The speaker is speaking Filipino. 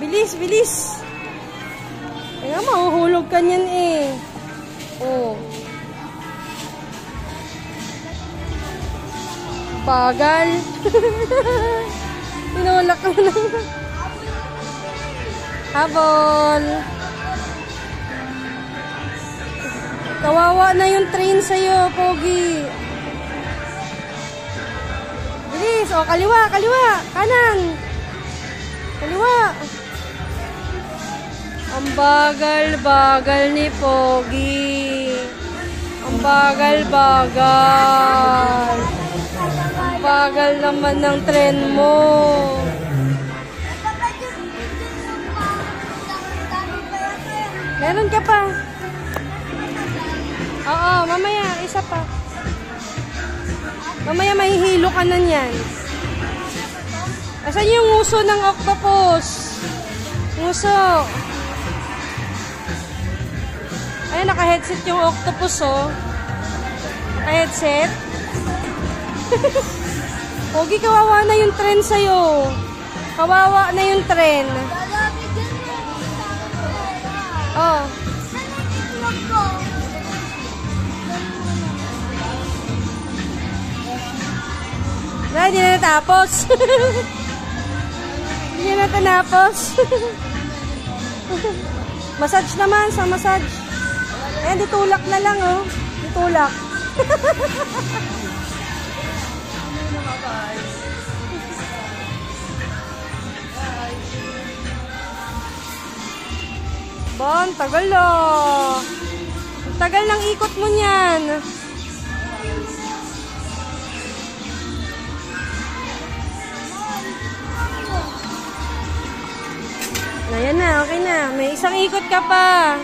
Bilis, bilis. Kaya mahuhulog ka niyan eh. Oh. Bagal. Tinulak mo lang. Habol. Kawawa na yung train sa'yo, Pogi. Bilis. O, kaliwa, kaliwa. Kanan. Kaliwa. Ang bagal-bagal ni Pogi. Ang bagal-bagal. Ang bagal naman ng tren mo. Meron ka pa. Oo, mamaya. Isa pa. Mamaya mahihilo ka na niyan. Asan yung nguso ng octopus? Nguso. Ay, naka-headset yung octopus, oh. Naka-headset. Pogi, kawawa na yung tren sa'yo. Kawawa na yung tren. Oh. Wala, hindi na natapos. Hindi na natapos. Massage naman, sa massage. Ayan, ditulak na lang, oh. Ditulak. Bon, tagal oh. Tagal ng ikot mo niyan. Ayan na, okay na. May isang ikot ka pa.